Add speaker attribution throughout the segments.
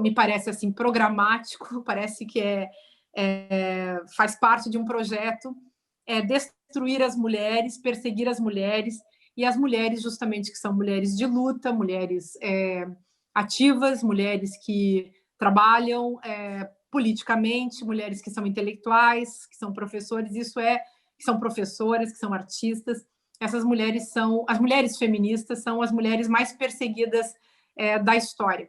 Speaker 1: me parece assim programático, parece que faz parte de um projeto, destruir as mulheres, perseguir as mulheres, e as mulheres justamente que são mulheres de luta, mulheres ativas, mulheres que trabalham politicamente, mulheres que são intelectuais, que são professores, que são professoras, que são artistas. Essas mulheres são, as mulheres feministas são as mulheres mais perseguidas da história.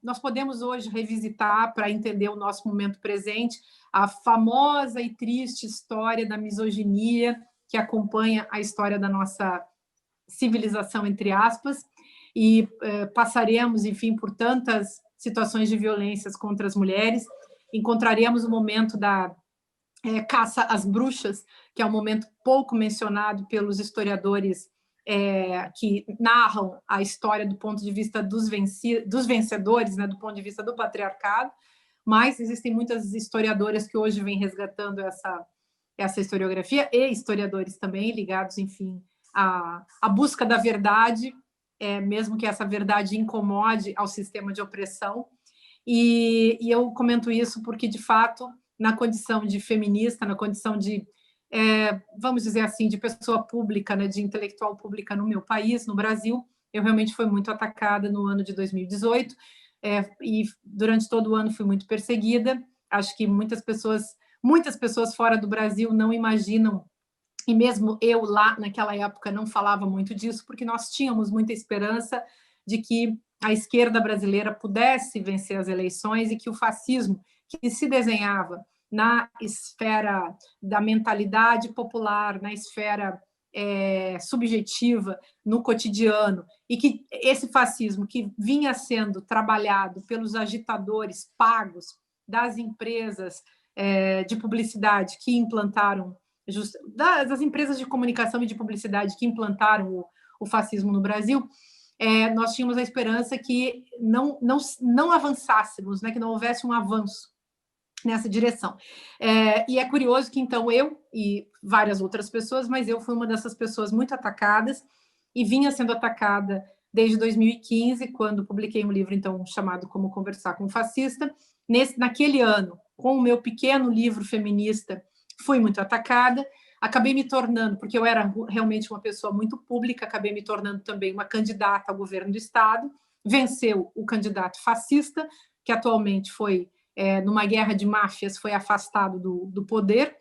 Speaker 1: Nós podemos hoje revisitar, para entender o nosso momento presente, a famosa e triste história da misoginia que acompanha a história da nossa civilização, entre aspas, e passaremos, enfim, por tantas situações de violências contra as mulheres, encontraremos o momento da caça às bruxas, que é um momento pouco mencionado pelos historiadores que narram a história do ponto de vista dos vencedores, né, do ponto de vista do patriarcado, mas existem muitas historiadoras que hoje vêm resgatando essa historiografia, e historiadores também ligados, enfim, à busca da verdade, mesmo que essa verdade incomode ao sistema de opressão. E eu comento isso porque, de fato, na condição de feminista, na condição de, vamos dizer assim, de pessoa pública, né, de intelectual pública no meu país, no Brasil, eu realmente fui muito atacada no ano de 2018, e durante todo o ano fui muito perseguida. Acho que muitas pessoas fora do Brasil não imaginam, e mesmo eu lá naquela época não falava muito disso, porque nós tínhamos muita esperança de que a esquerda brasileira pudesse vencer as eleições e que o fascismo, que se desenhava na esfera da mentalidade popular, na esfera subjetiva, no cotidiano, e que esse fascismo que vinha sendo trabalhado pelos agitadores pagos das empresas de publicidade que implantaram, das empresas de comunicação e de publicidade que implantaram o fascismo no Brasil, nós tínhamos a esperança que não avançássemos, né, que não houvesse um avanço nessa direção. E é curioso que, então, eu e várias outras pessoas, mas eu fui uma dessas pessoas muito atacadas, e vinha sendo atacada desde 2015, quando publiquei um livro, então, chamado Como Conversar com um Fascista. Naquele ano, com o meu pequeno livro feminista, fui muito atacada, acabei me tornando, porque eu era realmente uma pessoa muito pública, acabei me tornando também uma candidata ao governo do Estado, venceu o candidato fascista, que atualmente foi, numa guerra de máfias, foi afastado do poder,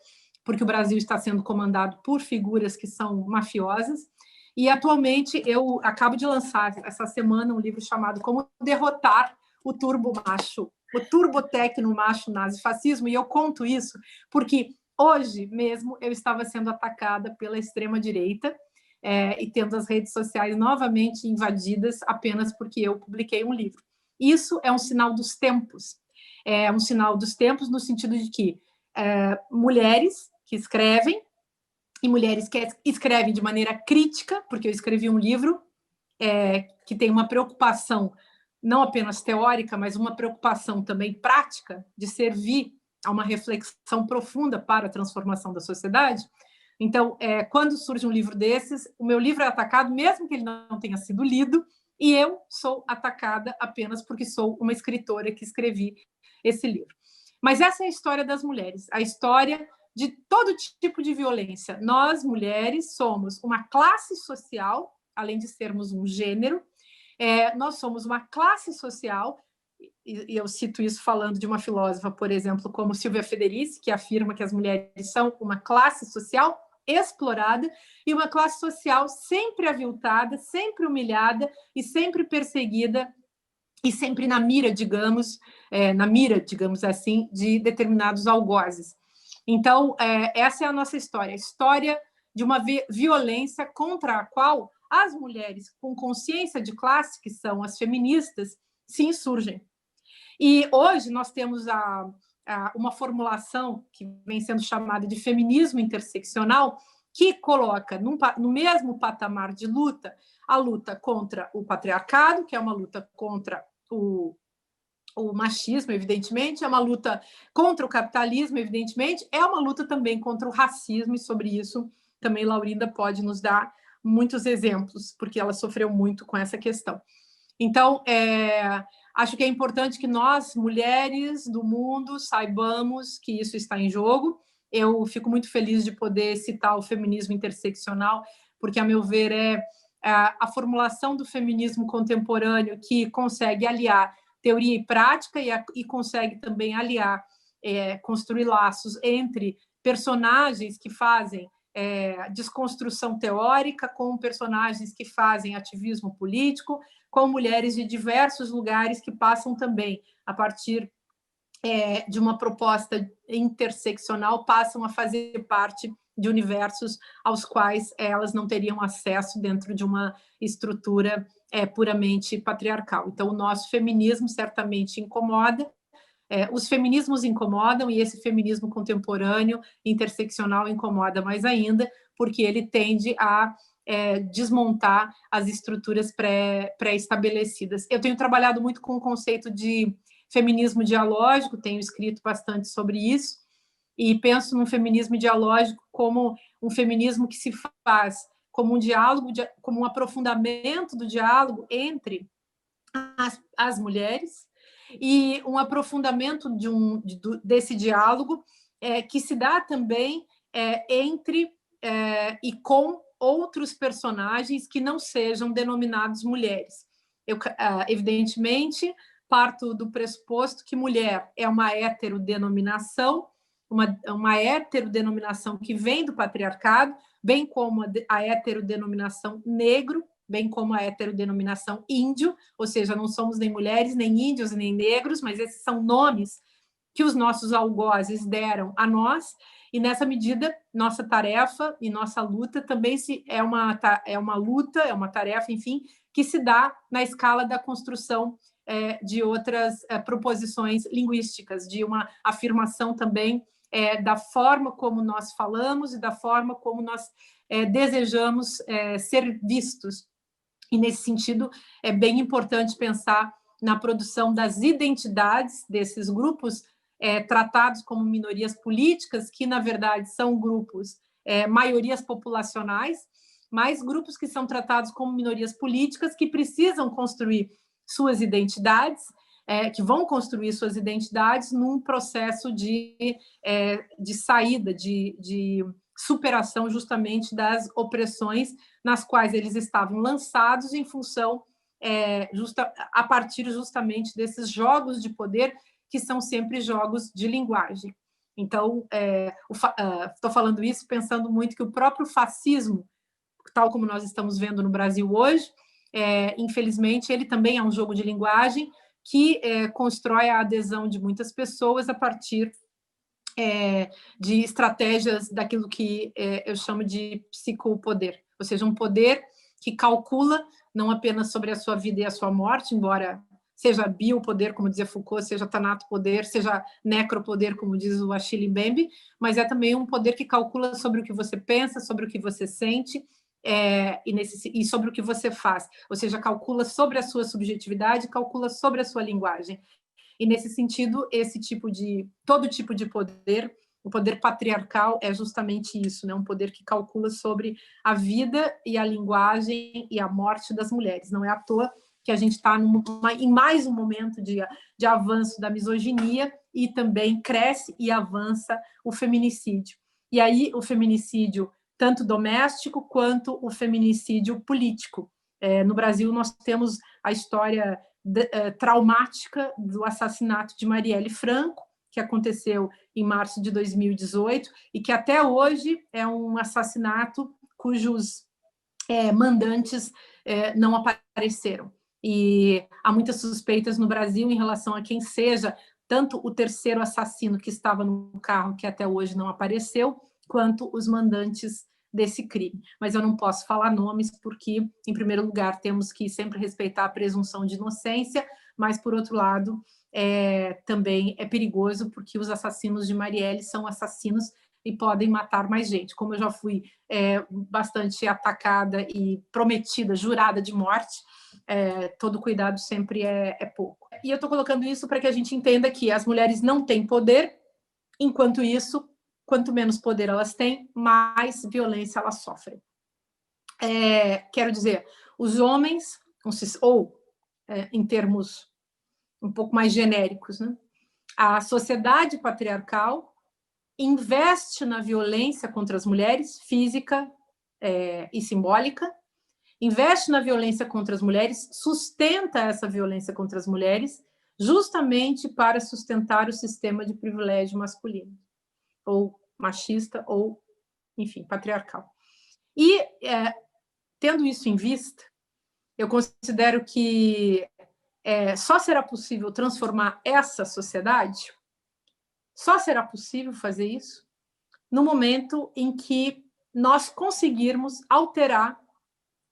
Speaker 1: porque o Brasil está sendo comandado por figuras que são mafiosas, e atualmente eu acabo de lançar essa semana um livro chamado Como Derrotar o Turbo Macho, o turbotecno macho nazifascismo, e eu conto isso porque hoje mesmo eu estava sendo atacada pela extrema-direita e tendo as redes sociais novamente invadidas apenas porque eu publiquei um livro. Isso é um sinal dos tempos. É um sinal dos tempos no sentido de que mulheres que escrevem, e mulheres que escrevem de maneira crítica, porque eu escrevi um livro que tem uma preocupação não apenas teórica, mas uma preocupação também prática de servir a uma reflexão profunda para a transformação da sociedade. Então, quando surge um livro desses, o meu livro é atacado, mesmo que ele não tenha sido lido, e eu sou atacada apenas porque sou uma escritora que escrevi esse livro. Mas essa é a história das mulheres, a história de todo tipo de violência. Nós, mulheres, somos uma classe social, além de sermos um gênero, nós somos uma classe social, e eu cito isso falando de uma filósofa, por exemplo, como Silvia Federici, que afirma que as mulheres são uma classe social explorada e uma classe social sempre aviltada, sempre humilhada e sempre perseguida e sempre na mira, digamos assim, de determinados algozes. Então, essa é a nossa história, a história de uma violência contra a qual as mulheres com consciência de classe, que são as feministas, se insurgem. E hoje nós temos uma formulação que vem sendo chamada de feminismo interseccional, que coloca no mesmo patamar de luta a luta contra o patriarcado, que é uma luta contra o machismo, evidentemente, é uma luta contra o capitalismo, evidentemente, é uma luta também contra o racismo, e sobre isso também Laurinda pode nos dar muitos exemplos, porque ela sofreu muito com essa questão. Então, acho que é importante que nós, mulheres do mundo, saibamos que isso está em jogo. Eu fico muito feliz de poder citar o feminismo interseccional, porque, a meu ver, é a formulação do feminismo contemporâneo que consegue aliar teoria e prática e consegue também aliar, construir laços entre personagens que fazem desconstrução teórica com personagens que fazem ativismo político, com mulheres de diversos lugares que passam também, a partir de uma proposta interseccional, passam a fazer parte de universos aos quais elas não teriam acesso dentro de uma estrutura puramente patriarcal. Então, o nosso feminismo certamente incomoda, os feminismos incomodam, e esse feminismo contemporâneo, interseccional, incomoda mais ainda, porque ele tende a desmontar as estruturas pré-estabelecidas. Eu tenho trabalhado muito com o conceito de feminismo dialógico, tenho escrito bastante sobre isso, e penso no feminismo dialógico como um feminismo que se faz como um diálogo, como um aprofundamento do diálogo entre as mulheres, e um aprofundamento desse diálogo que se dá também entre e com outros personagens que não sejam denominados mulheres. Eu, evidentemente, parto do pressuposto que mulher é uma heterodenominação, uma heterodenominação que vem do patriarcado, bem como a heterodenominação negro, bem como a heterodenominação índio, ou seja, não somos nem mulheres, nem índios, nem negros, mas esses são nomes que os nossos algozes deram a nós, e nessa medida, nossa tarefa e nossa luta também é uma luta, é uma tarefa, enfim, que se dá na escala da construção de outras proposições linguísticas, de uma afirmação também da forma como nós falamos e da forma como nós desejamos ser vistos. E, nesse sentido, é bem importante pensar na produção das identidades desses grupos tratados como minorias políticas, que, na verdade, são grupos, maiorias populacionais, mas grupos que são tratados como minorias políticas que precisam construir suas identidades, que vão construir suas identidades num processo de saída, de superação justamente das opressões nas quais eles estavam lançados em função, a partir justamente desses jogos de poder que são sempre jogos de linguagem. Então, estou falando isso pensando muito que o próprio fascismo, tal como nós estamos vendo no Brasil hoje, infelizmente, ele também é um jogo de linguagem que constrói a adesão de muitas pessoas a partir de estratégias daquilo que eu chamo de psicopoder, ou seja, um poder que calcula não apenas sobre a sua vida e a sua morte, embora seja biopoder, como dizia Foucault, seja tanato-poder, seja necropoder, como diz o Achille Mbembe, mas é também um poder que calcula sobre o que você pensa, sobre o que você sente, e sobre o que você faz, ou seja, calcula sobre a sua subjetividade, calcula sobre a sua linguagem. E, nesse sentido, todo tipo de poder, o poder patriarcal é justamente isso, né? Um poder que calcula sobre a vida e a linguagem e a morte das mulheres. Não é à toa que a gente está em mais um momento de avanço da misoginia, e também cresce e avança o feminicídio. E aí o feminicídio tanto doméstico quanto o feminicídio político. No Brasil, nós temos a história traumática do assassinato de Marielle Franco, que aconteceu em março de 2018, e que até hoje é um assassinato cujos mandantes não apareceram. E há muitas suspeitas no Brasil em relação a quem seja tanto o terceiro assassino que estava no carro, que até hoje não apareceu, quanto os mandantes desse crime. Mas eu não posso falar nomes porque, em primeiro lugar, temos que sempre respeitar a presunção de inocência, mas, por outro lado, também é perigoso porque os assassinos de Marielle são assassinos e podem matar mais gente. Como eu já fui bastante atacada e prometida, jurada de morte, todo cuidado sempre é pouco. E eu estou colocando isso para que a gente entenda que as mulheres não têm poder, enquanto isso, quanto menos poder elas têm, mais violência elas sofrem. Quero dizer, os homens, ou em termos um pouco mais genéricos, né? A sociedade patriarcal investe na violência contra as mulheres, física e simbólica, investe na violência contra as mulheres, sustenta essa violência contra as mulheres, justamente para sustentar o sistema de privilégio masculino, ou machista, ou, enfim, patriarcal. E, tendo isso em vista, eu considero que só será possível transformar essa sociedade, só será possível fazer isso no momento em que nós conseguirmos alterar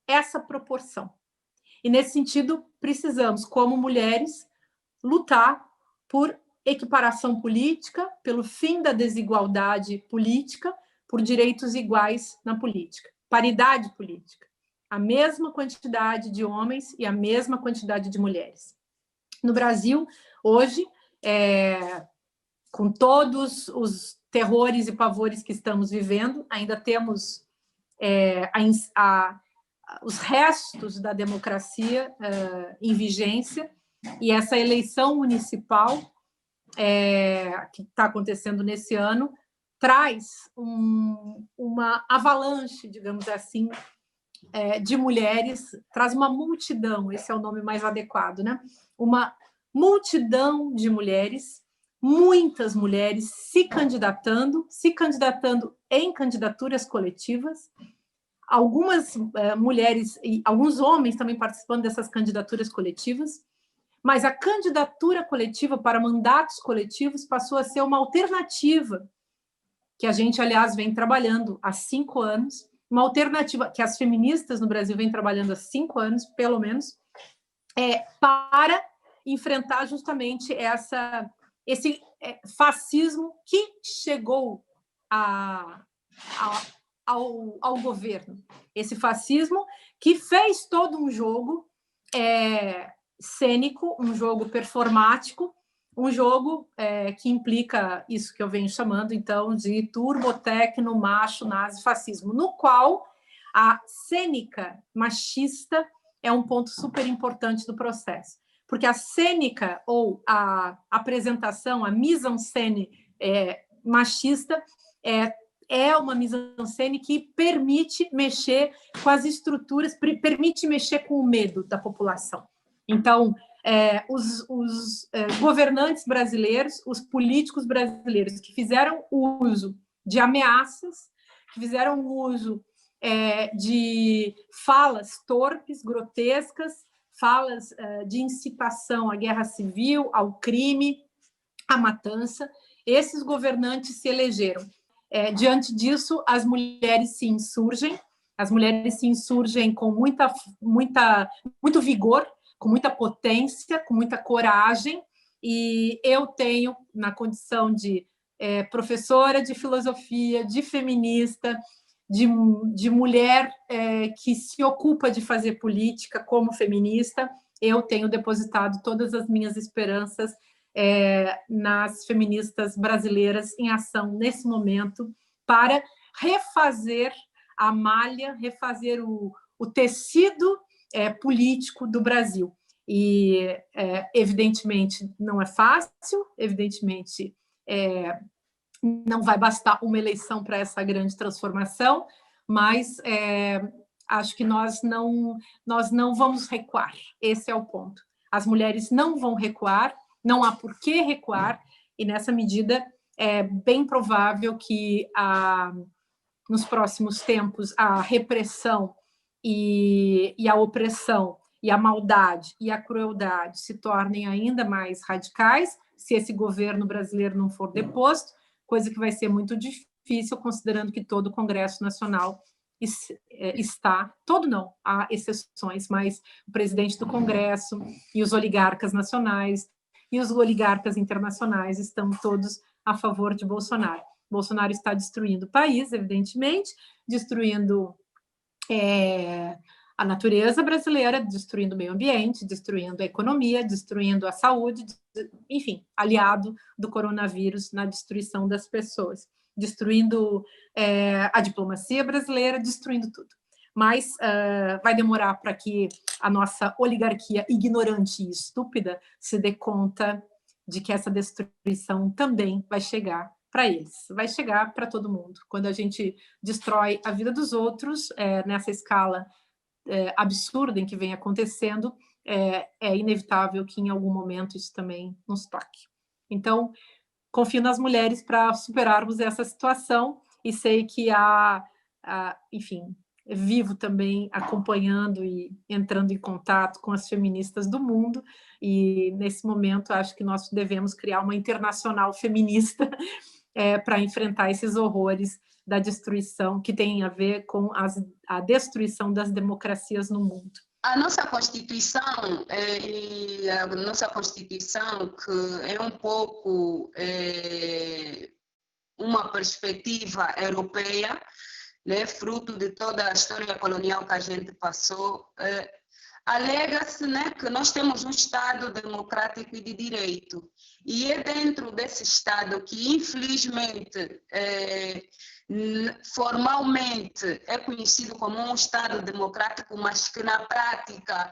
Speaker 1: essa proporção. E, nesse sentido, precisamos, como mulheres, lutar por equiparação política, pelo fim da desigualdade política, por direitos iguais na política. Paridade política. A mesma quantidade de homens e a mesma quantidade de mulheres. No Brasil, hoje, com todos os terrores e pavores que estamos vivendo, ainda temos os restos da democracia em vigência, e essa eleição municipal que está acontecendo nesse ano traz uma avalanche, digamos assim, de mulheres, traz uma multidão, esse é o nome mais adequado, né? Uma multidão de mulheres, muitas mulheres se candidatando em candidaturas coletivas, algumas mulheres e alguns homens também participando dessas candidaturas coletivas, mas a candidatura coletiva para mandatos coletivos passou a ser uma alternativa que a gente, aliás, vem trabalhando há 5 anos, uma alternativa que as feministas no Brasil vêm trabalhando há 5 anos, pelo menos, para enfrentar justamente esse fascismo que chegou ao governo. Esse fascismo que fez todo um jogo cênico, um jogo performático, um jogo que implica isso que eu venho chamando, então, de turbotecno, macho, nazi, fascismo, no qual a cênica machista é um ponto super importante do processo. Porque a cênica, ou a apresentação, a mise-en-scène machista, é uma mise-en-scène que permite mexer com as estruturas, permite mexer com o medo da população. Então, os governantes brasileiros, os políticos brasileiros que fizeram uso de ameaças, que fizeram uso de falas torpes, grotescas, falas de incitação à guerra civil, ao crime, à matança, esses governantes se elegeram. Diante disso, as mulheres se insurgem com muito vigor, com muita potência, com muita coragem, e eu tenho, na condição de professora de filosofia, de feminista, de mulher que se ocupa de fazer política como feminista, eu tenho depositado todas as minhas esperanças nas feministas brasileiras em ação nesse momento para refazer a malha, refazer o tecido político do Brasil. E, evidentemente, não é fácil, evidentemente, não vai bastar uma eleição para essa grande transformação, mas acho que nós não vamos recuar, esse é o ponto. As mulheres não vão recuar, não há por que recuar, e nessa medida é bem provável que nos próximos tempos a repressão e a opressão e a maldade e a crueldade se tornem ainda mais radicais se esse governo brasileiro não for deposto, coisa que vai ser muito difícil, considerando que todo o Congresso Nacional está, todo não, há exceções, mas o presidente do Congresso e os oligarcas nacionais e os oligarcas internacionais estão todos a favor de Bolsonaro. Bolsonaro está destruindo o país, evidentemente, destruindo a natureza brasileira, destruindo o meio ambiente, destruindo a economia, destruindo a saúde, enfim, aliado do coronavírus na destruição das pessoas, destruindo a diplomacia brasileira, destruindo tudo. mas vai demorar para que a nossa oligarquia ignorante e estúpida se dê conta de que essa destruição também vai chegar para eles, vai chegar para todo mundo. Quando a gente destrói a vida dos outros nessa escala absurda em que vem acontecendo, é inevitável que em algum momento isso também nos toque. Então, confio nas mulheres para superarmos essa situação e sei que enfim, vivo também acompanhando e entrando em contato com as feministas do mundo, e nesse momento acho que nós devemos criar uma internacional feminista para enfrentar esses horrores da destruição que tem a ver com a destruição das democracias no mundo.
Speaker 2: A nossa Constituição, que é um pouco uma perspectiva europeia, né, fruto de toda a história colonial que a gente passou, alega-se, né, que nós temos um Estado democrático e de direito. E é dentro desse Estado que, infelizmente, formalmente é conhecido como um Estado democrático, mas que na prática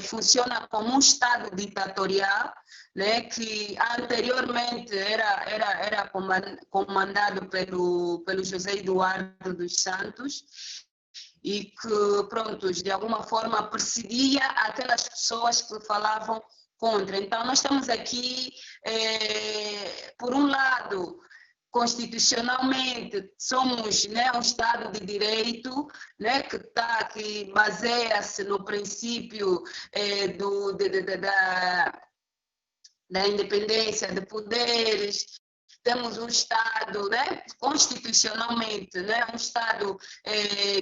Speaker 2: funciona como um Estado ditatorial, né, que anteriormente era comandado pelo José Eduardo dos Santos, e que, pronto, de alguma forma perseguia aquelas pessoas que falavam contra. Então, nós estamos aqui, por um lado, constitucionalmente, somos, né, um Estado de Direito, né, que baseia-se no princípio da independência de poderes. Temos um Estado, né, constitucionalmente, né, um Estado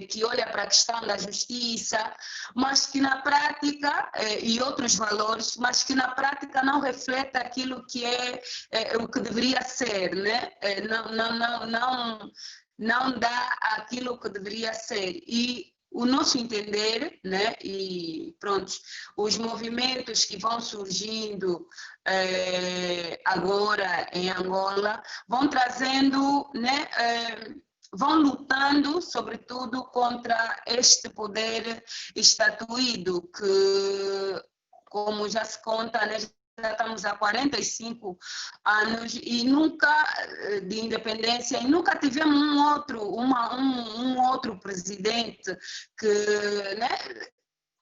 Speaker 2: que olha para a questão da justiça, mas que na prática, e outros valores, mas que na prática não reflete aquilo que é o que deveria ser, né? Não dá aquilo que deveria ser. E o nosso entender, né, e pronto, os movimentos que vão surgindo agora em Angola vão trazendo, né, vão lutando, sobretudo, contra este poder estatuído que, como já se conta, né, já estamos há 45 anos e nunca de independência, e nunca tivemos um outro presidente que, né,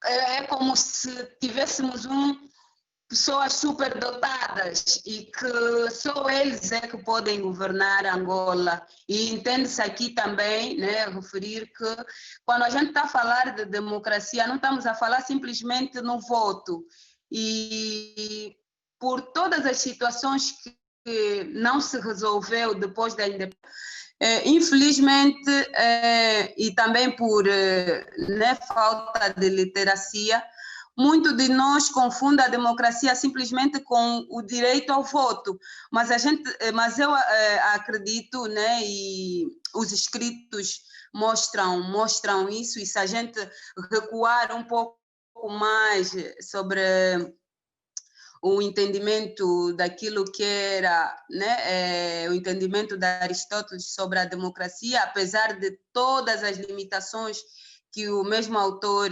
Speaker 2: é como se tivéssemos pessoas superdotadas e que só eles é que podem governar Angola. E entende-se aqui também, né, referir que quando a gente está a falar de democracia, não estamos a falar simplesmente no voto. E por todas as situações que não se resolveu depois da independência, infelizmente, e também por né, falta de literacia, muito de nós confunde a democracia simplesmente com o direito ao voto, mas eu acredito, né, e os escritos mostram isso, e se a gente recuar um pouco mais sobre o entendimento daquilo que era, né, o entendimento de Aristóteles sobre a democracia, apesar de todas as limitações que o mesmo autor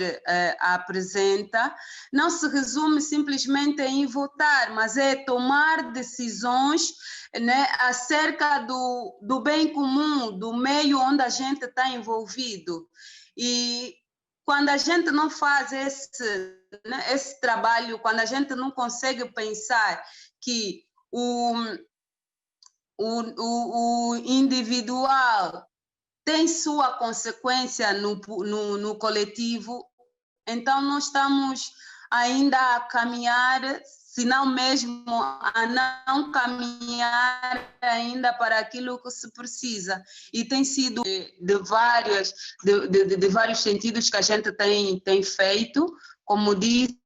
Speaker 2: apresenta, não se resume simplesmente em votar, mas é tomar decisões, né, acerca do bem comum, do meio onde a gente está envolvido. E quando a gente não faz esse trabalho, quando a gente não consegue pensar que o individual tem sua consequência no coletivo, então nós estamos ainda a caminhar, se não mesmo a não caminhar ainda para aquilo que se precisa. E tem sido de vários sentidos que a gente tem feito, como disse,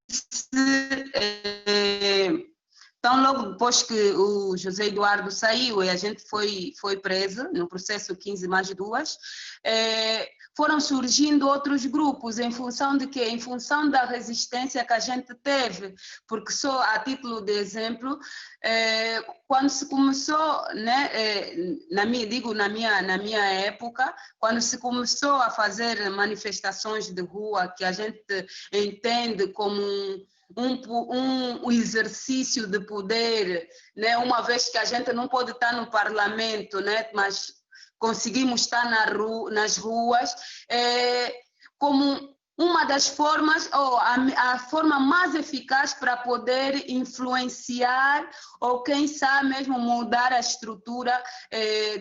Speaker 2: então, logo depois que o José Eduardo saiu e a gente foi preso no processo 15+2, foram surgindo outros grupos, em função de quê? Em função da resistência que a gente teve, porque só a título de exemplo, quando se começou, né, na minha época, quando se começou a fazer manifestações de rua, que a gente entende como um exercício de poder, né, uma vez que a gente não pode estar no parlamento, né, mas conseguimos estar nas ruas, como uma das formas, ou a forma mais eficaz para poder influenciar, ou quem sabe mesmo mudar a estrutura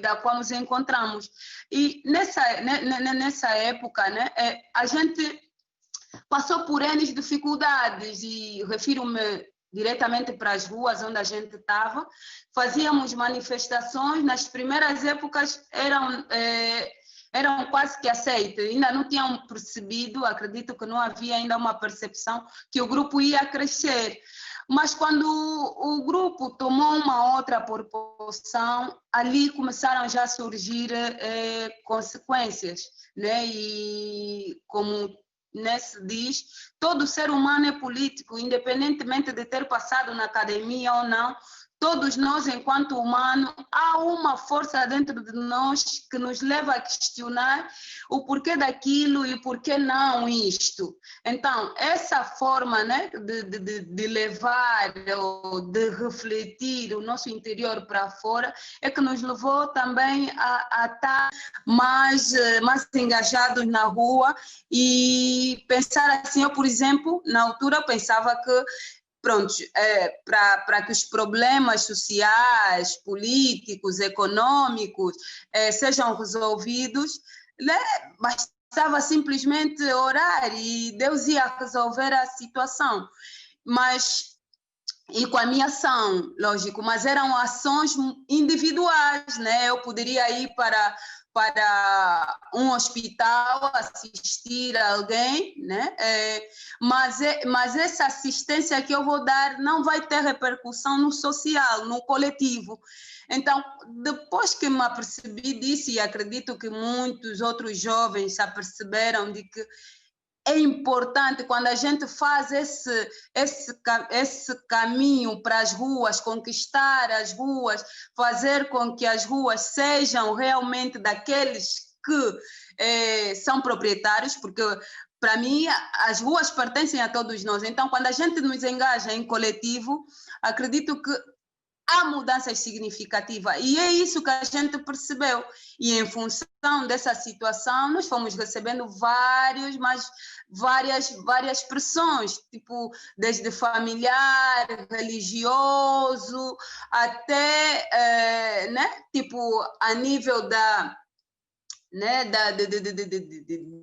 Speaker 2: da qual nos encontramos. E nessa época, né, a gente passou por N dificuldades, e refiro-me diretamente para as ruas onde a gente estava. Fazíamos manifestações, nas primeiras épocas eram quase que aceitas, ainda não tinham percebido, acredito que não havia ainda uma percepção que o grupo ia crescer. Mas quando o grupo tomou uma outra proporção, ali começaram já a surgir consequências, né? E como se diz, todo ser humano é político, independentemente de ter passado na academia ou não. Todos nós, enquanto humanos, há uma força dentro de nós que nos leva a questionar o porquê daquilo e porquê não isto. Então, essa forma, né, de levar ou de refletir o nosso interior para fora é que nos levou também a estar mais engajados na rua e pensar assim. Eu, por exemplo, na altura pensava que pronto, para que os problemas sociais, políticos, econômicos sejam resolvidos, né, bastava simplesmente orar e Deus ia resolver a situação. E com a minha ação, lógico, mas eram ações individuais, né? Eu poderia ir para um hospital, assistir a alguém, né? Mas essa assistência que eu vou dar não vai ter repercussão no social, no coletivo. Então, depois que me apercebi disso, e acredito que muitos outros jovens se aperceberam de que é importante, quando a gente faz esse caminho para as ruas, conquistar as ruas, fazer com que as ruas sejam realmente daqueles que são proprietários, porque para mim as ruas pertencem a todos nós. Então, quando a gente nos engaja em coletivo, acredito que há mudanças significativas, e é isso que a gente percebeu. E em função dessa situação, nós fomos recebendo várias pressões, tipo, desde familiar, religioso, até, né, tipo, a nível né,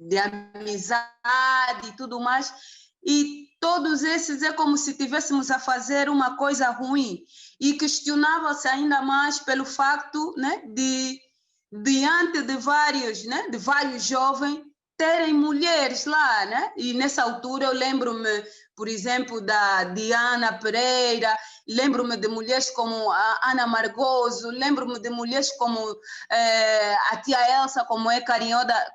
Speaker 2: de amizade e tudo mais. E todos esses é como se estivéssemos a fazer uma coisa ruim, e questionava-se ainda mais pelo facto, né, diante de vários jovens terem mulheres lá, né? E nessa altura eu lembro-me, por exemplo, da Diana Pereira, lembro-me de mulheres como a Ana Margoso, lembro-me de mulheres como a tia Elsa, como é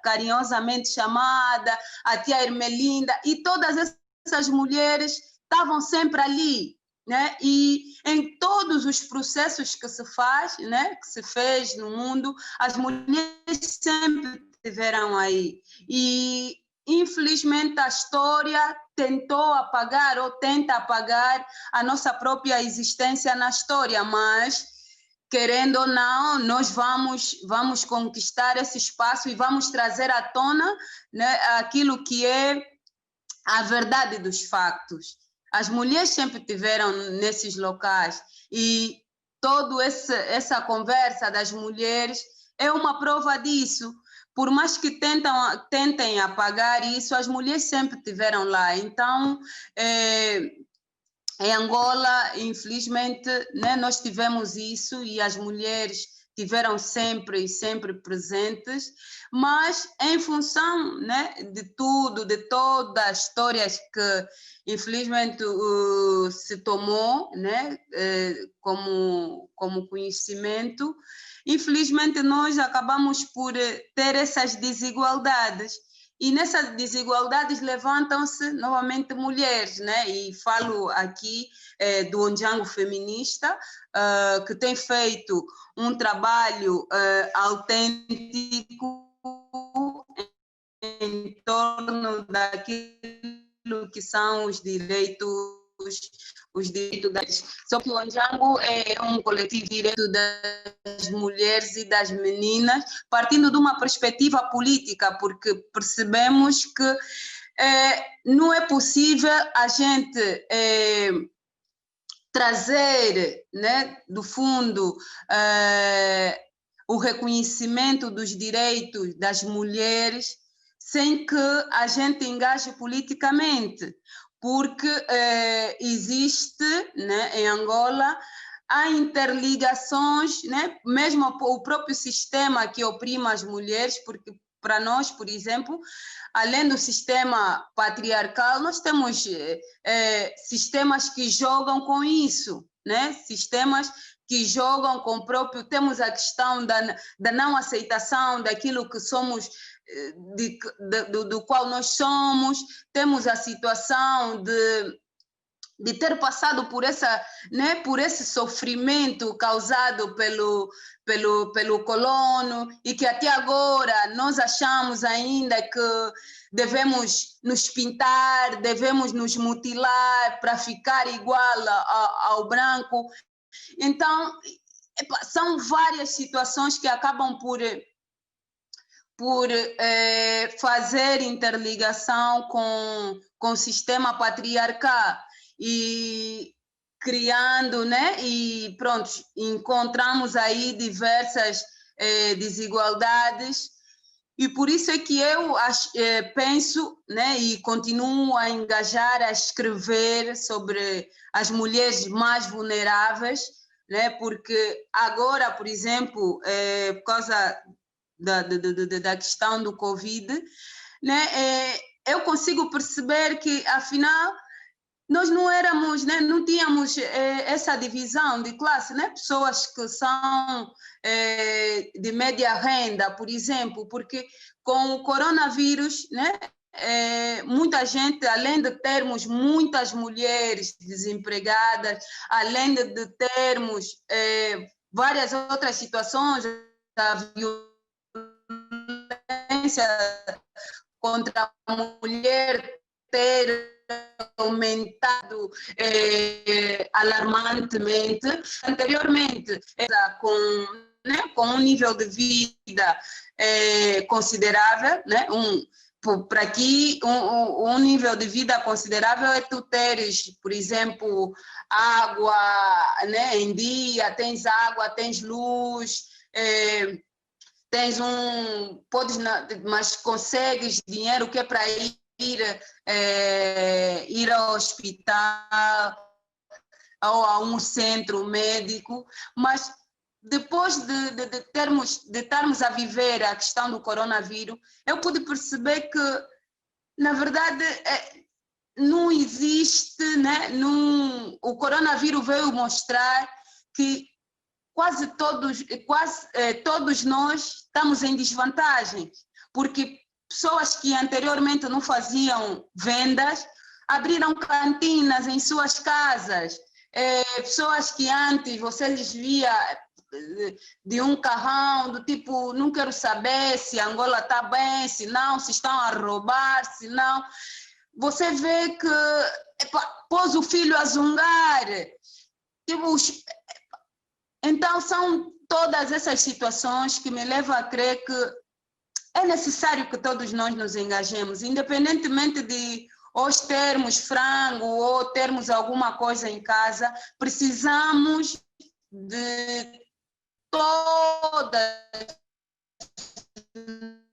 Speaker 2: carinhosamente chamada, a tia Ermelinda, e todas essas mulheres estavam sempre ali, né? E em todos os processos que se faz, né, que se fez no mundo, as mulheres sempre estiveram aí. E infelizmente a história tentou apagar ou tenta apagar a nossa própria existência na história, mas querendo ou não, nós vamos conquistar esse espaço e vamos trazer à tona, né, aquilo que é a verdade dos factos. As mulheres sempre estiveram nesses locais, e toda essa conversa das mulheres é uma prova disso. Por mais que tentem apagar isso, as mulheres sempre estiveram lá. Então, em Angola, infelizmente, né, nós tivemos isso, e as mulheres tiveram sempre e sempre presentes, mas em função, né, de tudo, de todas as histórias que infelizmente se tomou, né, como conhecimento, infelizmente nós acabamos por ter essas desigualdades. E nessas desigualdades levantam-se novamente mulheres, né? E falo aqui do Ondjango feminista, que tem feito um trabalho autêntico em torno daquilo que são os direitos das... Só que o Ondjango é um coletivo de direito das mulheres e das meninas, partindo de uma perspectiva política, porque percebemos que não é possível a gente trazer, né, do fundo, o reconhecimento dos direitos das mulheres sem que a gente engaje politicamente, porque existe, né, em Angola, há interligações, né, mesmo o próprio sistema que oprime as mulheres, porque para nós, por exemplo, além do sistema patriarcal, nós temos sistemas que jogam com isso, né? Sistemas que jogam com o próprio... Temos a questão da não aceitação daquilo que somos, do qual nós somos, temos a situação de ter passado por esse sofrimento causado pelo colono, e que até agora nós achamos ainda que devemos nos pintar, devemos nos mutilar para ficar igual ao branco. Então, são várias situações que acabam por fazer interligação com o sistema patriarcal e criando, né? E pronto, encontramos aí diversas desigualdades, e por isso é que eu penso, né, e continuo a engajar, a escrever sobre as mulheres mais vulneráveis, né? Porque agora, por exemplo, por causa da questão do Covid, né, eu consigo perceber que, afinal, nós não éramos, né, não tínhamos essa divisão de classe, né? Pessoas que são de média renda, por exemplo, porque com o coronavírus, né, muita gente, além de termos muitas mulheres desempregadas, além de termos várias outras situações, da violência contra a mulher ter aumentado alarmantemente. Anteriormente, era com um nível de vida considerável, né? Para aqui, um nível de vida considerável é tu teres, por exemplo, água, né, em dia, tens água, tens luz, tens mas consegues dinheiro que é para ir ao hospital ou a um centro médico, mas depois de estarmos a viver a questão do coronavírus, eu pude perceber que, na verdade, não existe, né? O coronavírus veio mostrar que quase todos nós estamos em desvantagem, porque pessoas que anteriormente não faziam vendas abriram cantinas em suas casas, pessoas que antes vocês via de um carrão do tipo, não quero saber se Angola está bem, se não, se estão a roubar, se não. Você vê que pôs o filho a zungar. Tipo, então são todas essas situações que me levam a crer que é necessário que todos nós nos engajemos, independentemente de hoje termos frango ou termos alguma coisa em casa, precisamos de todas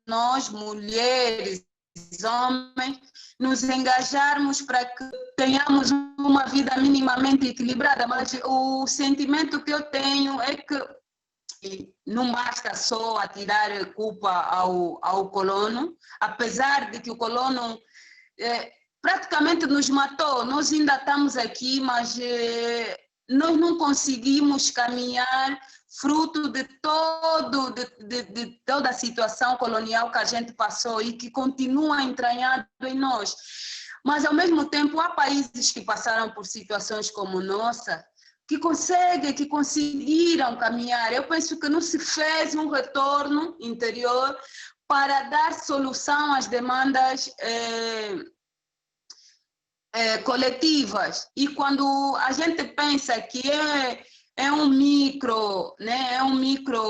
Speaker 2: nós, mulheres, homens, nos engajarmos para que tenhamos uma vida minimamente equilibrada. Mas o sentimento que eu tenho é que não basta só atirar culpa ao colono, apesar de que o colono praticamente nos matou. Nós ainda estamos aqui, mas nós não conseguimos caminhar fruto de toda a situação colonial que a gente passou e que continua entranhado em nós. Mas, ao mesmo tempo, há países que passaram por situações como nossa, que conseguiram caminhar. Eu penso que não se fez um retorno interior para dar solução às demandas coletivas. E quando a gente pensa que é um micro, né, é um micro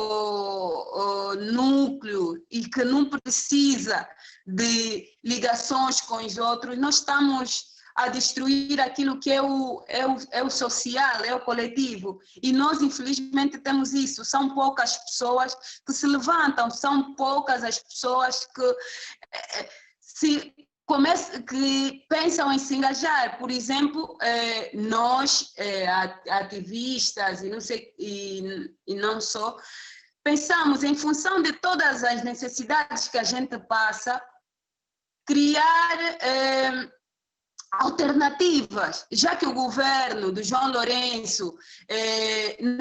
Speaker 2: núcleo e que não precisa de ligações com os outros, nós estamos a destruir aquilo que é o social, é o coletivo. E nós, infelizmente, temos isso. São poucas pessoas que se levantam, são poucas as pessoas que pensam em se engajar. Por exemplo, nós, ativistas e não só, pensamos em função de todas as necessidades que a gente passa, criar alternativas, já que o governo do João Lourenço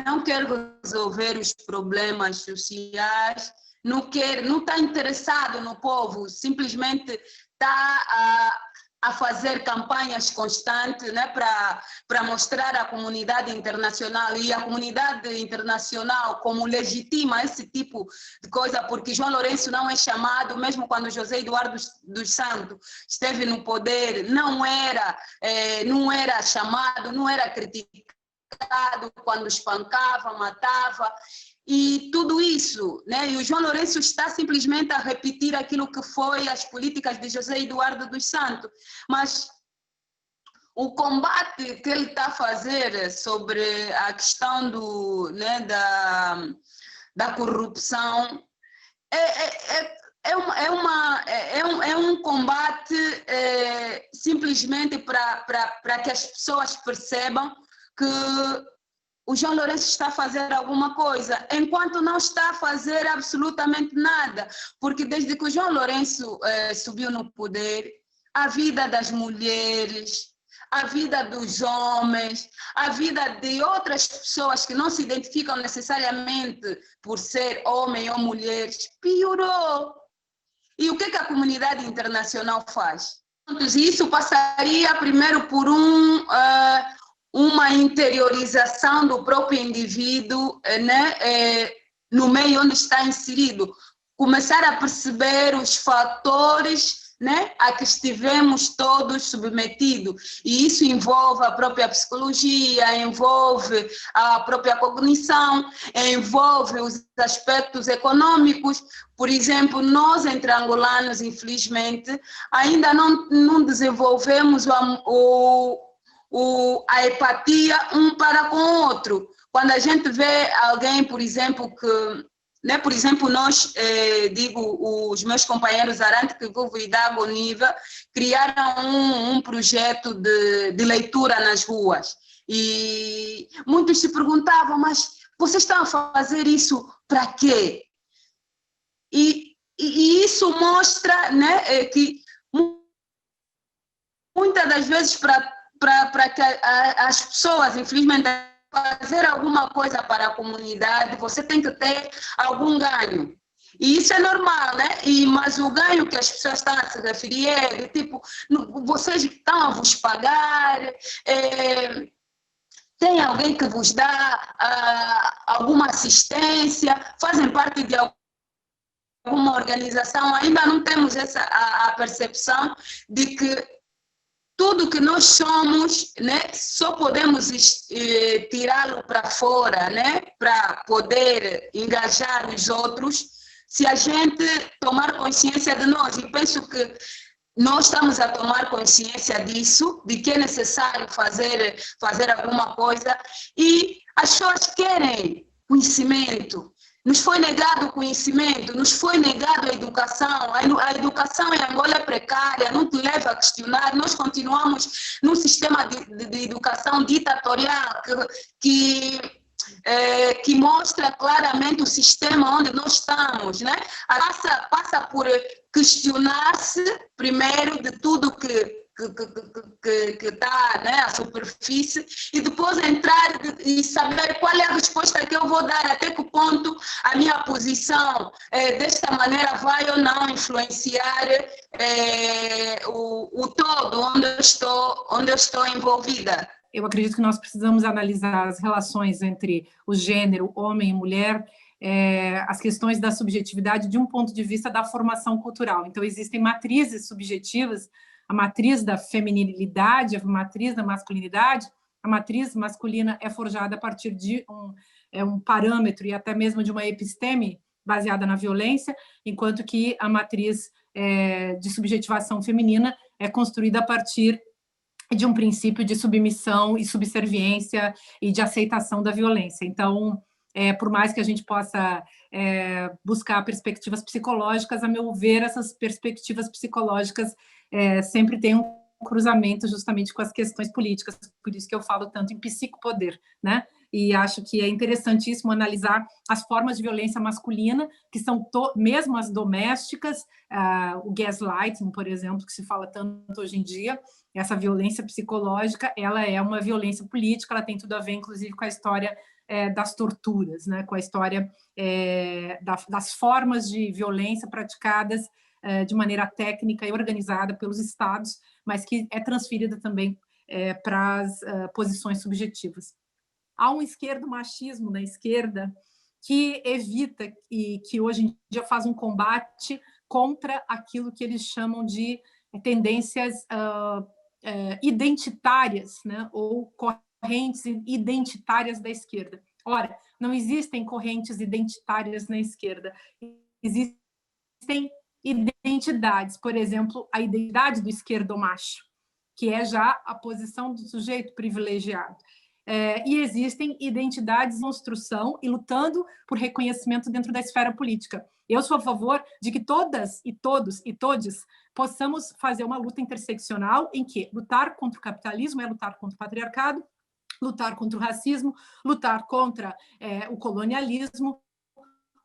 Speaker 2: não quer resolver os problemas sociais, não está interessado no povo, simplesmente está a fazer campanhas constantes, né, para mostrar à comunidade internacional, e a comunidade internacional como legitima esse tipo de coisa, porque João Lourenço não é chamado, mesmo quando José Eduardo dos Santos esteve no poder, não era chamado, não era criticado quando espancava, matava. E tudo isso, né? E o João Lourenço está simplesmente a repetir aquilo que foi as políticas de José Eduardo dos Santos. Mas o combate que ele está a fazer sobre a questão da corrupção é um combate simplesmente para que as pessoas percebam que o João Lourenço está a fazer alguma coisa, enquanto não está a fazer absolutamente nada, porque desde que o João Lourenço subiu no poder, a vida das mulheres, a vida dos homens, a vida de outras pessoas que não se identificam necessariamente por ser homem ou mulher, piorou. E o que a comunidade internacional faz? Isso passaria primeiro por uma interiorização do próprio indivíduo, né, no meio onde está inserido. Começar a perceber os fatores, né, a que estivemos todos submetidos. E isso envolve a própria psicologia, envolve a própria cognição, envolve os aspectos econômicos. Por exemplo, nós, entre angolanos, infelizmente, ainda não desenvolvemos a empatia um para com o outro. Quando a gente vê alguém, por exemplo, por exemplo, nós, os meus companheiros Arante, que Vivo e Dago Niva, criaram um projeto de leitura nas ruas. E muitos se perguntavam, mas vocês estão a fazer isso para quê? E isso mostra, né, que muitas das vezes para que as pessoas, infelizmente, fazer alguma coisa para a comunidade, você tem que ter algum ganho. E isso é normal, né? Mas o ganho que as pessoas estão a se referir é tipo, vocês estão a vos pagar, tem alguém que vos dá alguma assistência, fazem parte de alguma organização. Ainda não temos a percepção de que tudo que nós somos, né, só podemos tirá-lo para fora, né, para poder engajar os outros, se a gente tomar consciência de nós. E penso que nós estamos a tomar consciência disso, de que é necessário fazer alguma coisa, e as pessoas querem conhecimento. Nos foi negado o conhecimento, nos foi negado a educação. A educação em Angola é precária, não te leva a questionar. Nós continuamos num sistema de educação ditatorial que que mostra claramente o sistema onde nós estamos, né? Passa por questionar-se primeiro de tudo que está, né, à superfície, e depois entrar e saber qual é a resposta que eu vou dar, até que ponto a minha posição desta maneira vai ou não influenciar o todo onde eu estou envolvida.
Speaker 1: Eu acredito que nós precisamos analisar as relações entre o gênero, homem e mulher, as questões da subjetividade de um ponto de vista da formação cultural. Então, existem matrizes subjetivas, a matriz da feminilidade, a matriz da masculinidade. A matriz masculina é forjada a partir de um parâmetro e até mesmo de uma episteme baseada na violência, enquanto que a matriz de subjetivação feminina é construída a partir de um princípio de submissão e subserviência e de aceitação da violência. Então, por mais que a gente possa buscar perspectivas psicológicas, a meu ver, essas perspectivas psicológicas sempre têm um cruzamento justamente com as questões políticas, por isso que eu falo tanto em psicopoder, né? E acho que é interessantíssimo analisar as formas de violência masculina, que são mesmo as domésticas, o gaslighting, por exemplo, que se fala tanto hoje em dia. Essa violência psicológica, ela é uma violência política, ela tem tudo a ver, inclusive, com a história das torturas, né? Com a história das formas de violência praticadas de maneira técnica e organizada pelos estados, mas que é transferida também para as posições subjetivas. Há um esquerdo-machismo na esquerda que evita e que hoje em dia faz um combate contra aquilo que eles chamam de tendências identitárias, né, ou correntes identitárias da esquerda. Ora, não existem correntes identitárias na esquerda, existem identidades, por exemplo, a identidade do esquerdo-macho, que é já a posição do sujeito privilegiado. E existem identidades em construção e lutando por reconhecimento dentro da esfera política. Eu sou a favor de que todas e todos e todes possamos fazer uma luta interseccional em que lutar contra o capitalismo é lutar contra o patriarcado, lutar contra o racismo, lutar contra o colonialismo,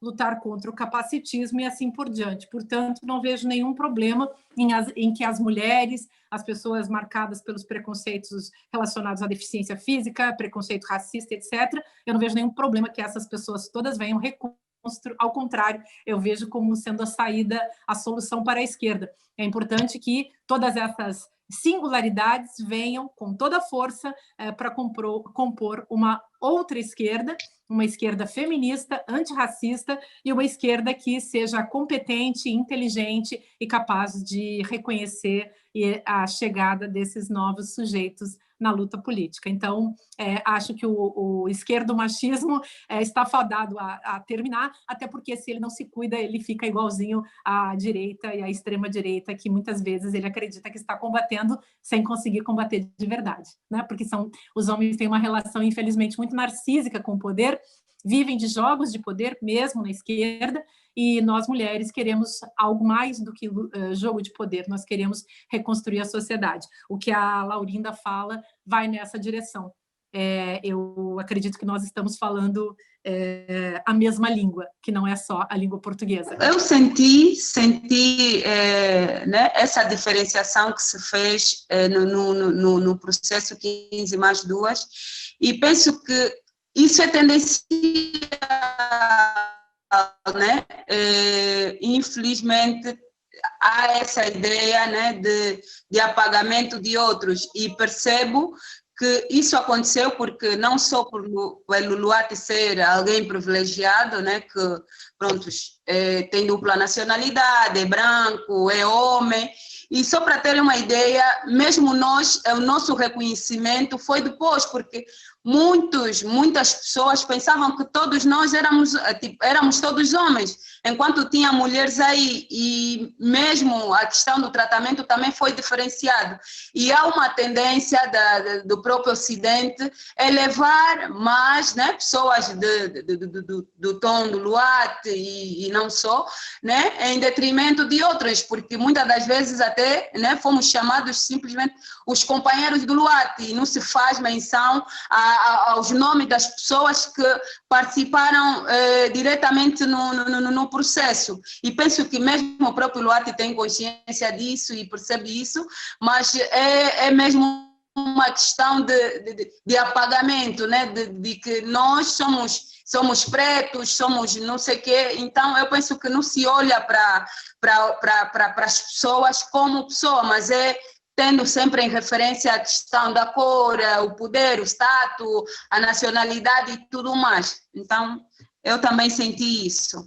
Speaker 1: lutar contra o capacitismo e assim por diante. Portanto, não vejo nenhum problema em que as mulheres, as pessoas marcadas pelos preconceitos relacionados à deficiência física, preconceito racista, etc., eu não vejo nenhum problema que essas pessoas todas venham reconstruir. Ao contrário, eu vejo como sendo a saída, a solução para a esquerda. É importante que todas essas singularidades venham com toda a força para compor uma outra esquerda, uma esquerda feminista, antirracista e uma esquerda que seja competente, inteligente e capaz de reconhecer a chegada desses novos sujeitos na luta política. Então, acho que o esquerdo-machismo está fadado a terminar, até porque se ele não se cuida, ele fica igualzinho à direita e à extrema-direita, que muitas vezes ele acredita que está combatendo sem conseguir combater de verdade, né? Porque os homens têm uma relação, infelizmente, muito narcísica com o poder, vivem de jogos de poder, mesmo na esquerda, e nós, mulheres, queremos algo mais do que jogo de poder, nós queremos reconstruir a sociedade. O que a Laurinda fala vai nessa direção. Eu acredito que nós estamos falando a mesma língua, que não é só a língua portuguesa.
Speaker 2: Eu senti né, essa diferenciação que se fez no processo 15 mais 2, e penso que isso é tendencial, né? Infelizmente, há essa ideia, né, de apagamento de outros, e percebo que isso aconteceu porque não só pelo Luati ser alguém privilegiado, né, que, pronto, tem dupla nacionalidade, é branco, é homem, e só para terem uma ideia, mesmo o nosso reconhecimento foi depois, porque muitas pessoas pensavam que todos nós éramos todos homens, enquanto tinha mulheres aí, e mesmo a questão do tratamento também foi diferenciado. E há uma tendência do próprio Ocidente levar mais, né, pessoas do tom do Luati e não só, né, em detrimento de outras, porque muitas das vezes até, né, fomos chamados simplesmente os companheiros do Luati, e não se faz menção a aos nomes das pessoas que participaram diretamente no processo. E penso que mesmo o próprio Luati tem consciência disso e percebe isso, mas é mesmo uma questão de apagamento, né? De que nós somos pretos, somos não sei o quê. Então, eu penso que não se olha para as pessoas como pessoa, mas tendo sempre em referência a questão da cor, o poder, o status, a nacionalidade e tudo mais. Então, eu também senti isso.